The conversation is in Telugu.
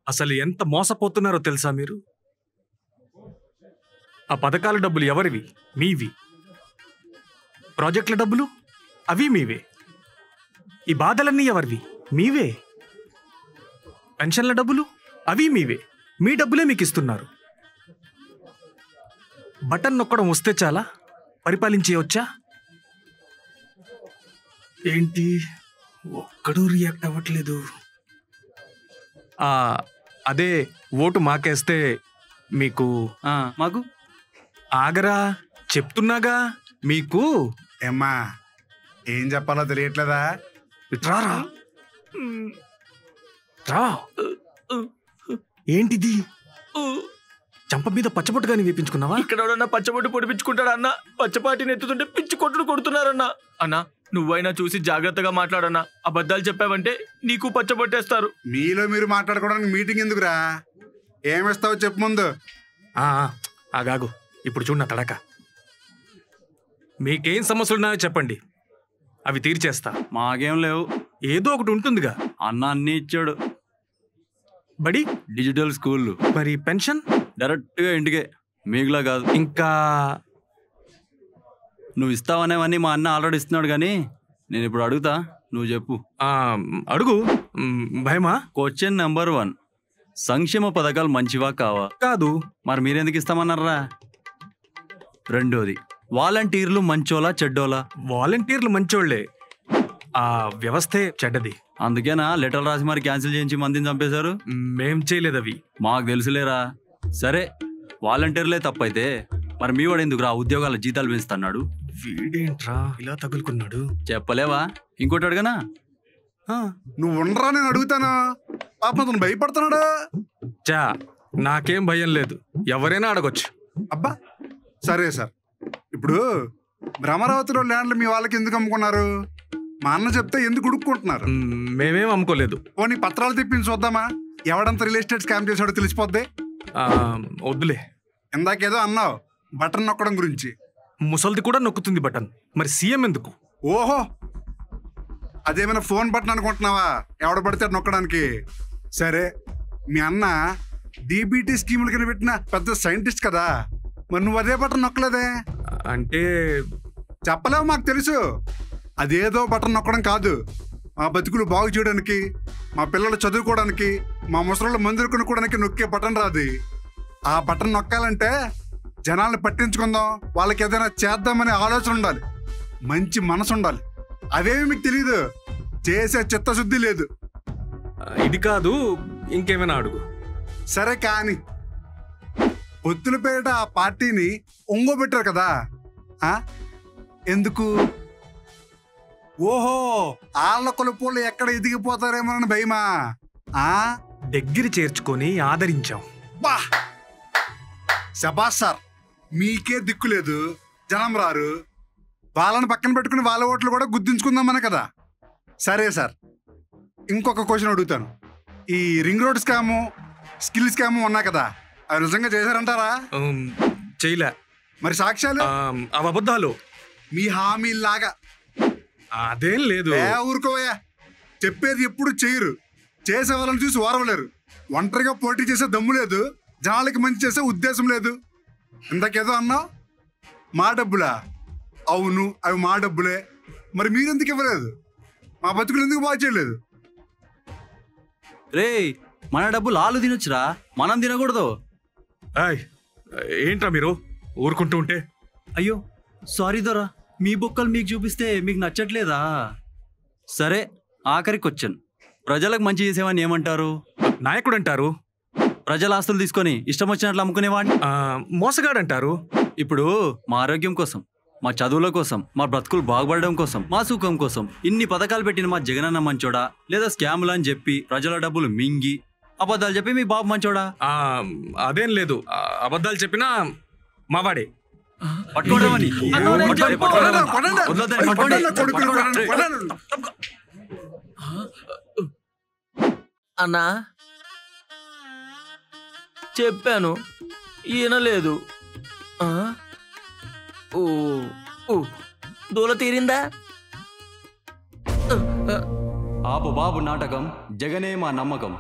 అసలు ఎంత మోసపోతున్నారో తెలుసా మీరు? ఆ పథకాల డబ్బులు ఎవరివి? మీవి. ప్రాజెక్టుల డబ్బులు అవి మీవే. ఈ బాధలన్నీ ఎవరివి? మీవే. పెన్షన్ల డబ్బులు అవి మీవే. మీ డబ్బులే మీకు ఇస్తున్నారు. బటన్ నొక్కడం వస్తే చాలా పరిపాలించేయవచ్చా? ఏంటి ఒక్కడూ రియాక్ట్ అవ్వట్లేదు? అదే ఓటు మాకేస్తే మీకు మాకు ఆగరా చెప్తున్నాగా. మీకు ఏమ్మా ఏం చెప్పాలో తెలియట్లేదా? రారా రా. ఏంటిది? చంప మీద పచ్చబొట్టుగాని వేపించుకున్నావా? ఇక్కడ పచ్చబొట్టు పొడిపించుకుంటాడా అన్న? పచ్చపాటిని ఎత్తుతుంటే పిచ్చి కొట్టుడు కొడుతున్నారన్నా. అన్నా నువ్వైనా చూసి జాగ్రత్తగా మాట్లాడన్నా. అబద్ధాలు చెప్పావంటే నీకు పచ్చబొట్టేస్తారు. మీలో మీరు మాట్లాడుకోవడానికి మీటింగ్ ఎందుకురా? ఏమిస్తావు చెప్పు ముందు. ఆగాగు, ఇప్పుడు చూడన్న తడక. మీకేం సమస్యలున్నాయో చెప్పండి, అవి తీర్చేస్తా. మాకేం లేవు. ఏదో ఒకటి ఉంటుందిగా. అన్న అన్ని ఇచ్చాడు. బడి డిజిటల్ స్కూళ్ళు. మరి పెన్షన్ డైరెక్ట్గా ఇంటికే, మీకులా కాదు. ఇంకా నువ్వు ఇస్తావనేవన్నీ మా అన్న ఆల్రెడీ ఇస్తున్నాడు. కానీ నేను ఇప్పుడు అడుగుతా, నువ్వు చెప్పు. అడుగు. భయమా? క్వశ్చన్ నెంబర్ 1, సంక్షేమ పథకాలు మంచివా కావా? కాదు. మరి మీరెందుకు ఇస్తామన్నారా? రెండోది, వాలంటీర్లు మంచోలా చెడ్డోలా? వాలంటీర్లు మంచోళ్లే, ఆ వ్యవస్థే చెడ్డది. అందుకేనా లెటర్ రాసి మరి క్యాన్సిల్ చేయించి మందిని చంపేశారు? మేం చేయలేదు అవి. మాకు తెలుసులేరా. సరే వాలంటీర్లే తప్పైతే మరి మీ వాడు ఎందుకు రా ఉద్యోగాల జీతాలు పెంచుతున్నాడు? వీడేంట్రా ఇలా తగులుకున్నాడు? చెప్పలేవా? ఇంకోటి అడగనా? నువ్వు ఉండరా, నేను అడుగుతాను. పాప అతను భయపడుతున్నాడు. నాకేం భయం లేదు, ఎవరైనా అడగొచ్చు. అబ్బా సరే సార్, ఇప్పుడు భ్రమరావతిలో ల్యాండ్లు మీ వాళ్ళకి ఎందుకు అమ్ముకున్నారు? మా అన్న చెప్తే ఎందుకు ఉడుక్కుంటున్నారు? మేమేం అమ్ముకోలేదు. పోనీ పత్రాలు తెప్పించి చూద్దామా? ఎవడంత రియల్ ఎస్టేట్ స్కామ్ చేశాడో తెలిసిపోద్ది. వద్దులే. ఇందాకేదో అన్నావు బటన్ నొక్కడం గురించి. ముసల్ది కూడా నొక్కుతుంది బటన్, మరి సీఎం ఎందుకు? ఓహో, అదేమైనా ఫోన్ బటన్ అనుకుంటున్నావా? ఎవడ పడితే నొక్కడానికి. సరే, మీ అన్న డీబీటీ స్కీముల కింద పెట్టిన పెద్ద సైంటిస్ట్ కదా, మరి నువ్వు అదే బటన్ నొక్కలేదే? అంటే చెప్పలేవు, మాకు తెలుసు. అదేదో బటన్ నొక్కడం కాదు, మా బతుకులు బాగు చేయడానికి, మా పిల్లలు చదువుకోవడానికి, మా ముసలు మందులు కొనుక్కోవడానికి నొక్కే బటన్ రాదు. ఆ బటన్ నొక్కాలంటే జనాల్ని పట్టించుకుందాం, వాళ్ళకి ఏదైనా చేద్దామనే ఆలోచన ఉండాలి, మంచి మనసు ఉండాలి. అవేమి మీకు తెలీదు, చేసే చిత్తశుద్ధి లేదు. ఇది కాదు, ఇంకేమైనా అడుగు. సరే కానీ పొత్తులపేట ఆ పార్టీని ఒంగోబెట్టారు కదా, ఎందుకు? ఓహో, ఆళ్ళ కొలుపులు ఎక్కడ ఎదిగిపోతారేమోనని భయమా? దగ్గర చేర్చుకొని ఆదరించాం. బా శబాష్ సార్, మీకే దిక్కు లేదు, జనం రారు, వాళ్ళని పక్కన పెట్టుకుని వాళ్ళ ఓట్లు కూడా గుర్తించుకుందామనే కదా. సరే సార్, ఇంకొక క్వశ్చన్ అడుగుతాను. ఈ ring road scam, skill scam ఉన్నాయి కదా, అవి నిజంగా చేశారంటారా? చేయలే. మరి సాక్ష్యాలు? అవి అబద్ధాలు. మీ హామీలాగా. అదేం లేదు. ఊరుకోవయ్యా, చెప్పేది ఎప్పుడు చేయరు, చేసే వాళ్ళని చూసి ఓరవలేరు. ఒంటరిగా పోటీ చేసే దమ్ము లేదు, జనాలకి మంచి చేసే ఉద్దేశం లేదు. ఇందాకేదో అన్నావు, మా డబ్బులా? అవును, అవి మా డబ్బులే. మరి మీరెందుకు ఇవ్వలేదు? మా బతుకులు ఎందుకు బాగా చేయలేదు? రే, మన డబ్బులు ఆలు తినొచ్చురా, మనం తినకూడదు. ఏంట్రా మీరు ఊరుకుంటూ ఉంటే? అయ్యో సారీ దొరా, మీ బొక్కలు మీకు చూపిస్తే మీకు నచ్చట్లేదా? సరే, ఆఖరి క్వశ్చన్, ప్రజలకు మంచి చేసేవాడిని ఏమంటారు? నాయకుడు అంటారు. ప్రజల ఆస్తులు తీసుకొని ఇష్టం వచ్చినట్లు అమ్ముకునేవాడిని మోసగాడు అంటారు. ఇప్పుడు మా ఆరోగ్యం కోసం, మా చదువుల కోసం, మా బ్రతుకులు బాగుపడడం కోసం, మా సుఖం కోసం ఇన్ని పథకాలు పెట్టిన మా జగనన్న మంచోడా, లేదా స్కాములు అని చెప్పి ప్రజల డబ్బులు మింగి అబద్ధాలు చెప్పి మీ బాబు మంచోడా? అదేం లేదు, అబద్ధాలు చెప్పినా మావాడే. అన్నా చెప్పాను, ఈయన లేదు. దూల తీరిందా? ఆపు బాబు నాటకం, జగనే మా నమ్మకం.